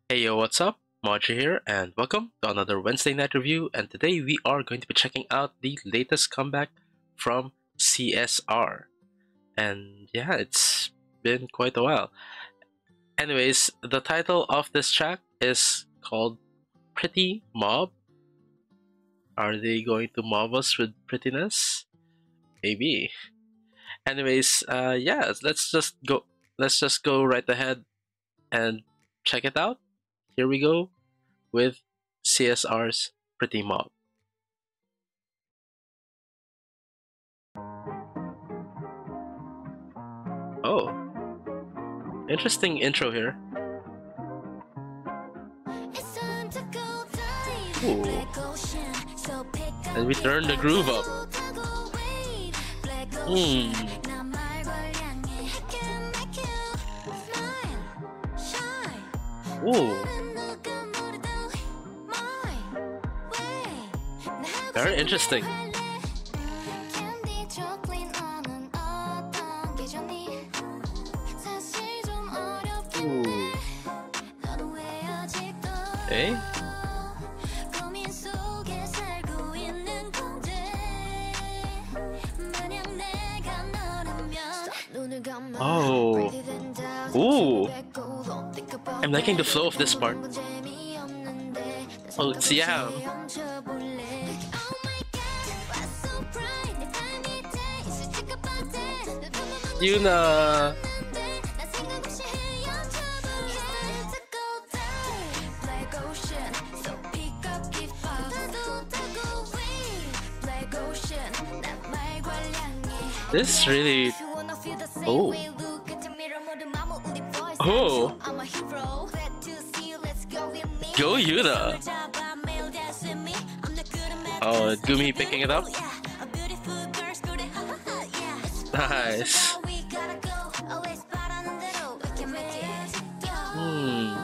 Hey yo, what's up? Moji here, and welcome to another Wednesday night review. And today we are going to be checking out the latest comeback from CSR. And yeah, it's been quite a while. Anyways, the title of this track is called Pretty Mob. Are they going to mob us with prettiness? Maybe. Anyways, yeah, Let's just go right ahead and check it out. Here we go with CSR's Pretty Mob. Oh, interesting intro here. Ooh. And we turn the groove up. Hmm. Ooh. Very interesting. Ooh. Okay. Oh. Ooh. I'm liking the flow of this part. Oh, it's yeah. Yuna. This really. Oh. Oh. Go Yuna. Oh, Gumi picking it up. Nice. Hmm.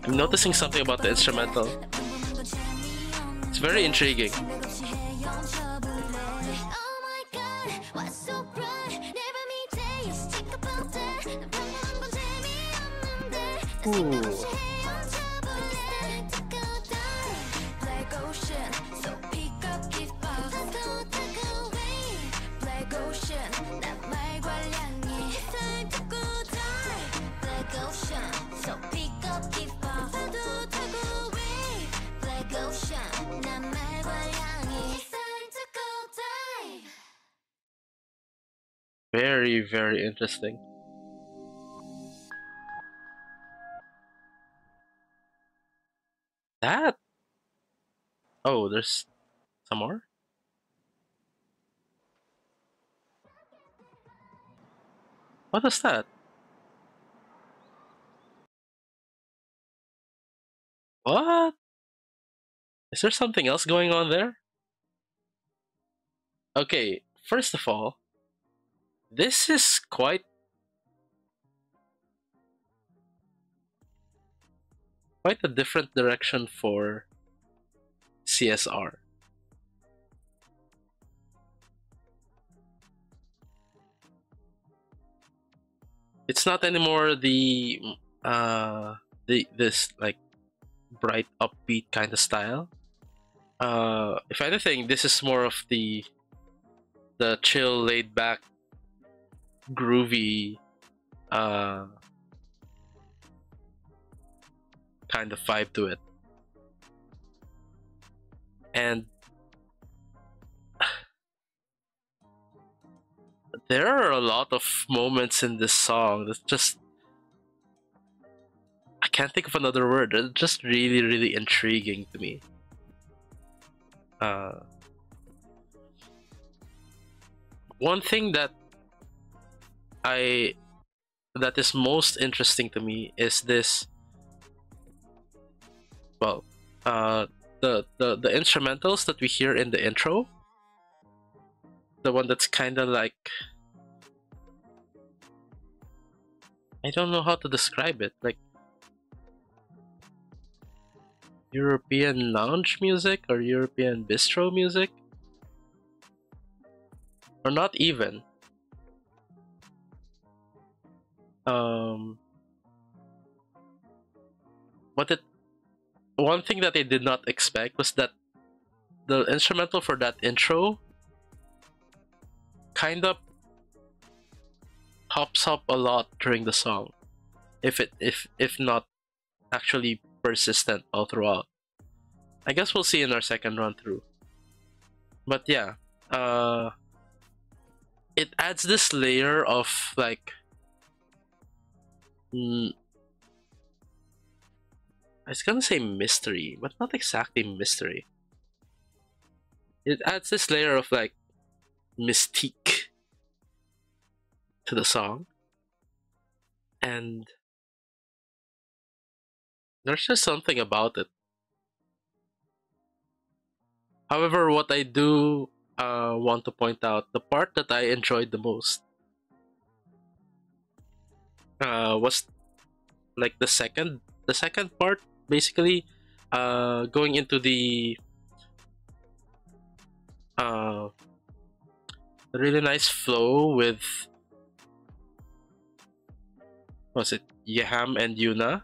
I'm noticing something about the instrumental. It's very intriguing. Ooh. Very, very interesting. That? Oh, there's some more? What is that? What? Is there something else going on there? Okay, first of all, this is quite a different direction for CSR. It's not anymore this like bright upbeat kind of style. If anything, this is more of the chill, laid back, groovy uh kind of vibe to it. And there are a lot of moments in this song that's just, I can't think of another word. It's just really, really intriguing to me. Uh, One thing I that is most interesting to me is this. Well, the instrumentals that we hear in the intro, the one that's kind of like, I don't know how to describe it. Like, European lounge music or European bistro music, or not even. What it One thing that I did not expect was that the instrumental for that intro kind of pops up a lot during the song, if not actually persistent all throughout. I guess we'll see in our second run through. But yeah, it adds this layer of like, I was gonna say mystery, but not exactly mystery. It adds this layer of like mystique to the song, and there's just something about it. However, what I do want to point out, the part that I enjoyed the most was like the second part, basically going into the really nice flow with, was it Yeham and Yuna?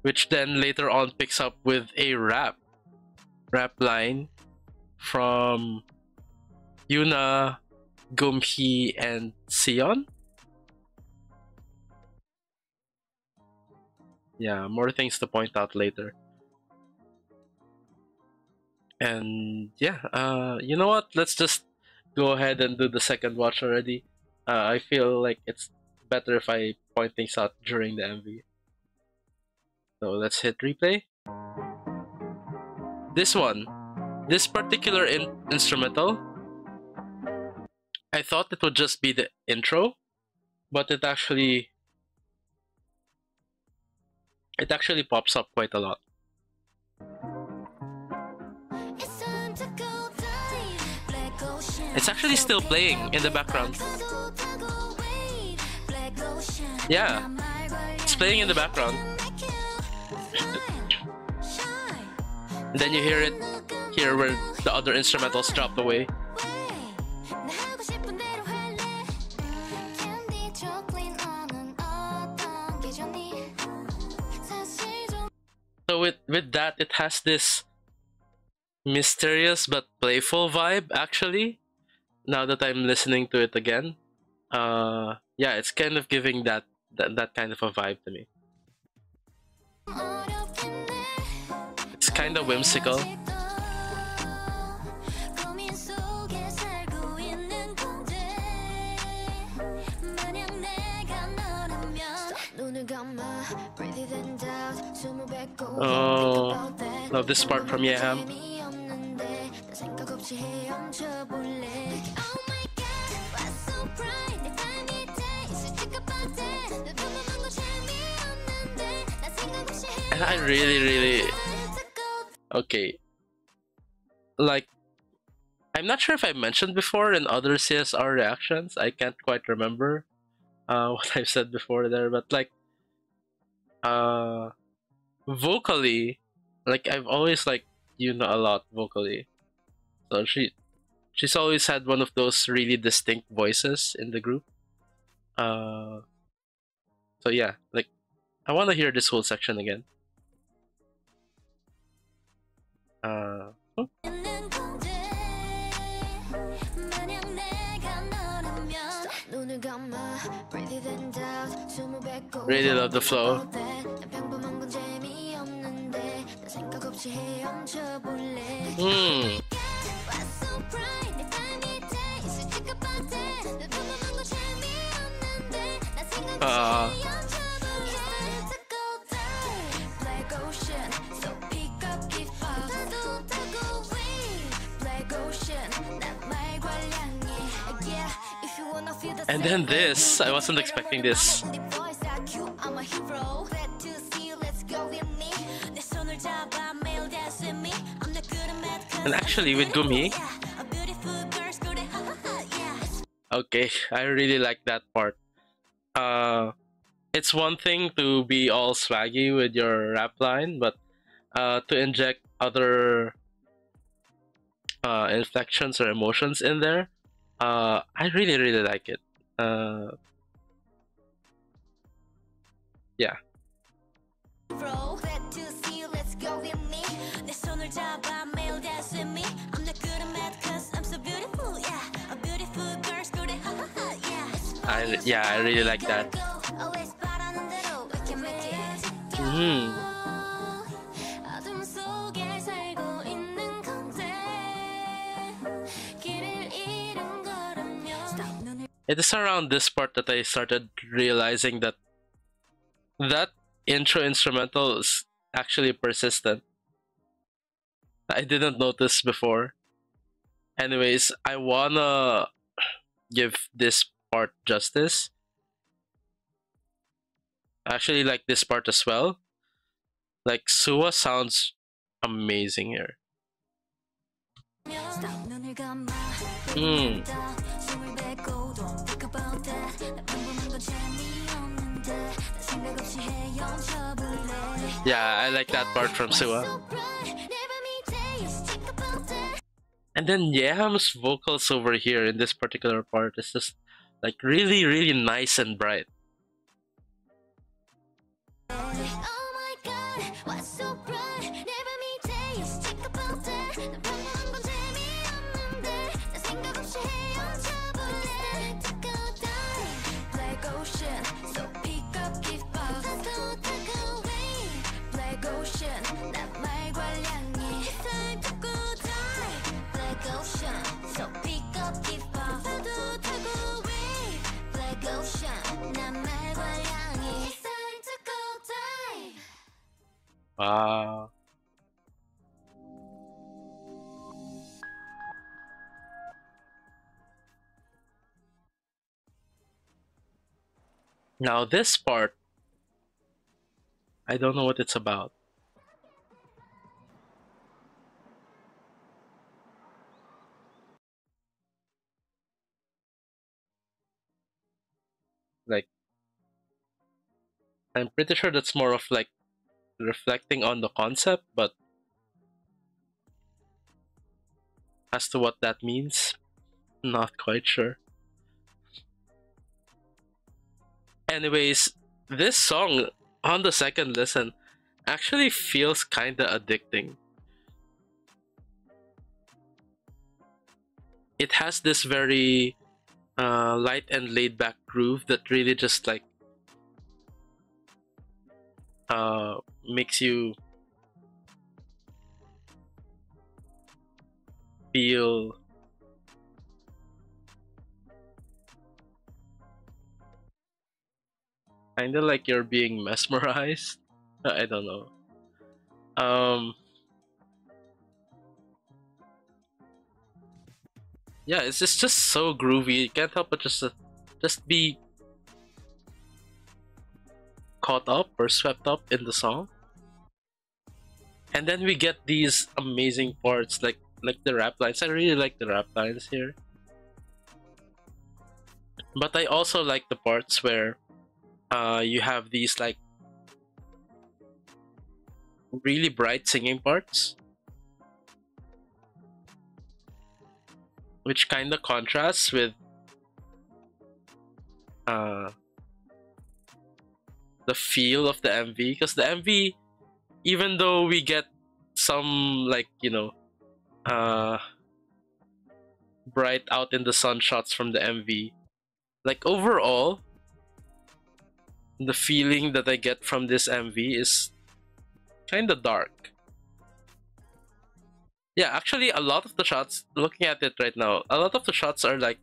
Which then later on picks up with a rap line from Yuna, Gumhee, and Sion. Yeah, more things to point out later. And yeah, you know what? Let's just go ahead and do the second watch already. I feel like it's better if I point things out during the MV. So let's hit replay. This particular instrumental, I thought it would just be the intro, but it actually pops up quite a lot. It's actually still playing in the background. Yeah, it's playing in the background. And then you hear it here where the other instrumentals dropped away. So with that, it has this mysterious but playful vibe, actually, now that I'm listening to it again. Yeah, it's kind of giving that kind of a vibe to me. It's kind of whimsical. Oh, love this part from Yeham. And I really okay, like, I'm not sure if I mentioned before in other CSR reactions, I can't quite remember what I've said before there, but like vocally, like, I've always liked Yuna a lot vocally. So she's always had one of those really distinct voices in the group. So yeah, like, I want to hear this whole section again. Oh. Really love the flow. And then this, I wasn't expecting this. And actually with Gumhee, okay, I really like that part. it's one thing to be all swaggy with your rap line, but to inject other inflections or emotions in there, I really really like it. Uh, yeah. Bro, glad to see you, let's go with me. 내 손을 잡아 매일 dance with me. I'm not good at math cause I'm so beautiful, yeah. A beautiful girl's good at ha ha ha, yeah. It's fun, you Yeah, I smile, really you like gotta that. go. Always 바라는 대로 we can make it. Hmm. 어둠 속에 살고 있는 건데 길을 잃은 거라면. It is around this part that I started realizing that that intro instrumental is actually persistent. I didn't notice before. Anyways, I wanna give this part justice. I actually like this part as well. Like Sua sounds amazing here. Hmm. Yeah, I like that part from Sua. And then Yam's vocals over here in this particular part is just like really, really nice and bright. Wow. Now this part, I don't know what it's about. Like, I'm pretty sure that's more of like reflecting on the concept, but as to what that means, not quite sure. Anyways, this song on the second listen actually feels kinda addicting. It has this very light and laid back groove that really just like makes you feel kind of like you're being mesmerized. I don't know. Um, yeah, it's just so groovy. You can't help but just be caught up or swept up in the song. And then we get these amazing parts like the rap lines. I really like the rap lines here. But I also like the parts where you have these like really bright singing parts, which kind of contrasts with uh, the feel of the MV. Because the MV, even though we get some like uh, bright out in the sun shots from the MV, like overall, the feeling that I get from this MV is kind of dark. Yeah, actually, a lot of the shots, looking at it right now, a lot of the shots are like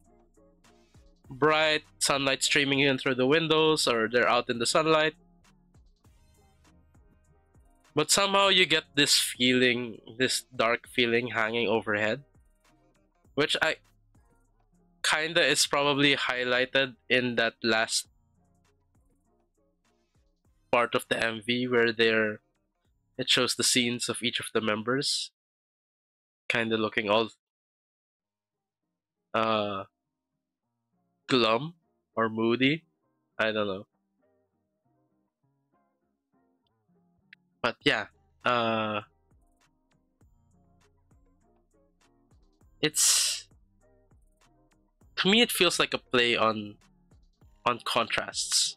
bright sunlight streaming in through the windows, or they're out in the sunlight. But somehow you get this feeling, this dark feeling hanging overhead, which I kinda is probably highlighted in that last part of the MV where it shows the scenes of each of the members kind of looking all uh glum or moody. I don't know. But yeah, uh, it's to me it feels like a play on contrasts,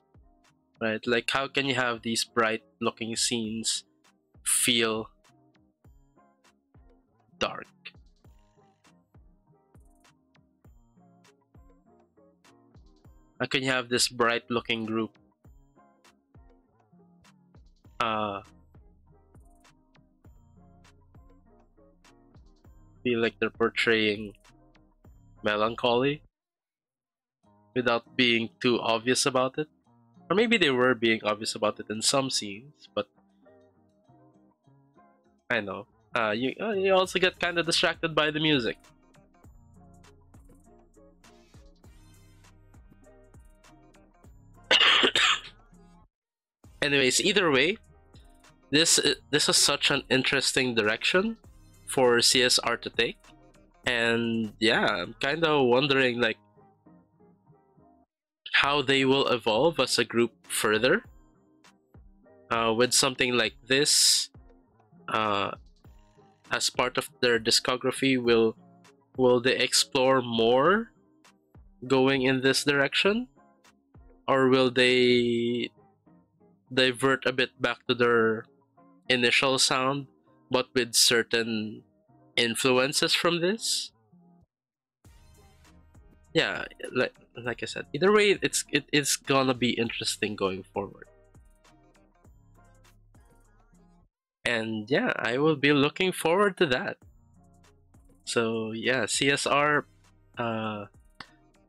right? Like how can you have these bright looking scenes feel dark? How can you have this bright looking group uh feel like they're portraying melancholy without being too obvious about it? Or maybe they were being obvious about it in some scenes, but I know. You also get kind of distracted by the music. Anyways, either way, this is such an interesting direction for CSR to take, and yeah, I'm kind of wondering like how they will evolve as a group further. With something like this, uh, as part of their discography, will they explore more going in this direction, or will they divert a bit back to their initial sound, but with certain influences from this? Yeah, like I said, either way, it is gonna be interesting going forward. And yeah, I will be looking forward to that. So yeah, CSR, uh,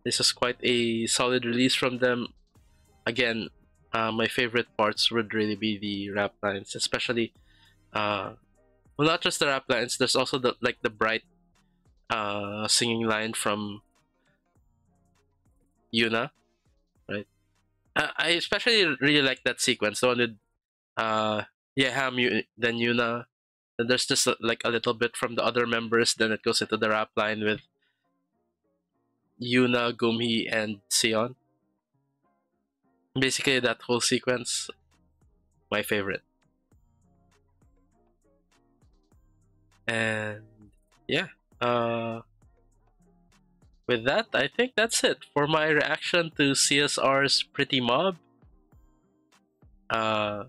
this is quite a solid release from them. Again, my favorite parts would really be the rap lines, especially well, not just the rap lines. There's also the bright singing line from Yuna, right? I especially really like that sequence, the one with yeah, then Yuna. Then there's just like a little bit from the other members. Then it goes into the rap line with Yuna, Gumhee, and Sion. Basically, that whole sequence, my favorite. And yeah, uh, with that, I think that's it for my reaction to CSR's Pretty Mob. Uh,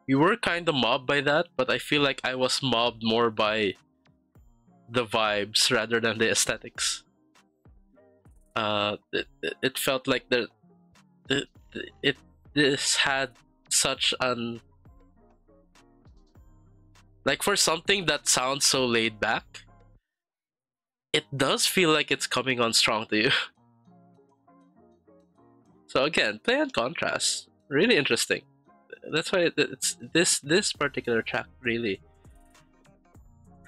we were kind of mobbed by that, but I feel like I was mobbed more by the vibes rather than the aesthetics. It felt like the it this had such an like for something that sounds so laid back, it does feel like it's coming on strong to you. So again, play and contrast, really interesting. That's why it's this particular track really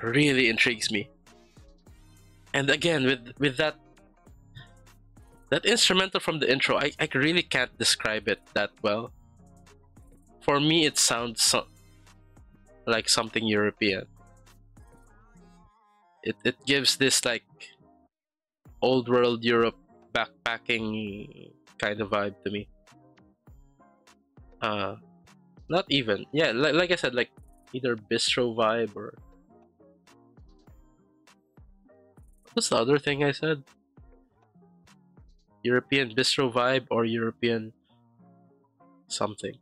intrigues me. And again, with that instrumental from the intro, I really can't describe it that well. For me, it sounds like something European. It gives this like old world Europe backpacking kind of vibe to me. Uh, Not even, yeah, like I said, like either bistro vibe or what's the other thing I said? European bistro vibe or European something.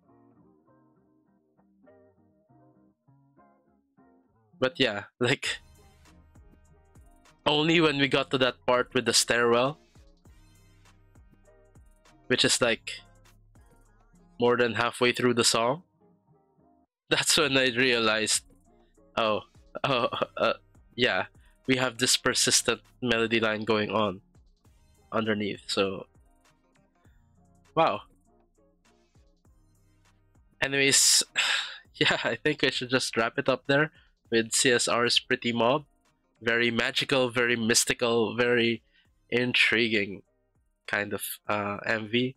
But yeah, like only when we got to that part with the stairwell, which is like more than halfway through the song, that's when I realized, oh, oh, yeah, we have this persistent melody line going on underneath. So, wow. Anyways, yeah, I think I should just wrap it up there with CSR's Pretty Mob. Very magical, very mystical, very intriguing kind of MV.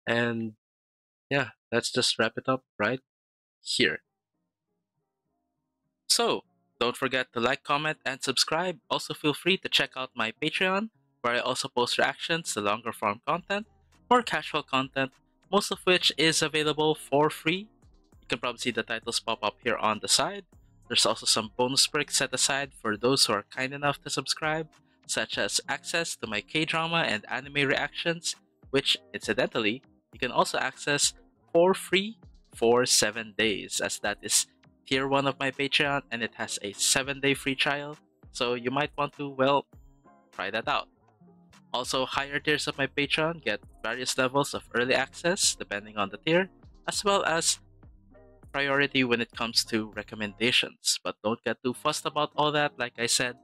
And yeah, let's just wrap it up right here. So, don't forget to like, comment, and subscribe. Also, feel free to check out my Patreon, where I also post reactions to longer form content. more casual content, most of which is available for free. You can probably see the titles pop up here on the side. There's also some bonus perks set aside for those who are kind enough to subscribe, such as access to my K-drama and anime reactions, which, incidentally, you can also access for free for 7 days, as that is tier 1 of my Patreon and it has a 7-day free trial, so you might want to, well, try that out. Also, higher tiers of my Patreon get various levels of early access depending on the tier, as well as priority when it comes to recommendations. But don't get too fussed about all that. Like I said,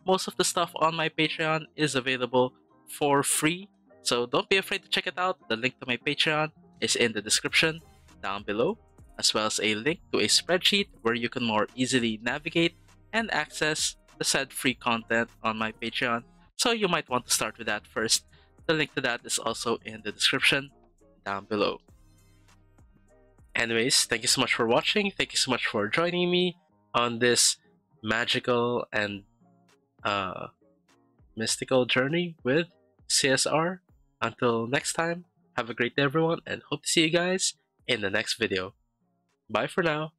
most of the stuff on my Patreon is available for free, so don't be afraid to check it out. The link to my Patreon is in the description down below, as well as a link to a spreadsheet where you can more easily navigate and access the said free content on my Patreon. So you might want to start with that first. The link to that is also in the description down below. Anyways, thank you so much for watching. Thank you so much for joining me on this magical and mystical journey with CSR. Until next time, have a great day everyone, and hope to see you guys in the next video. Bye for now.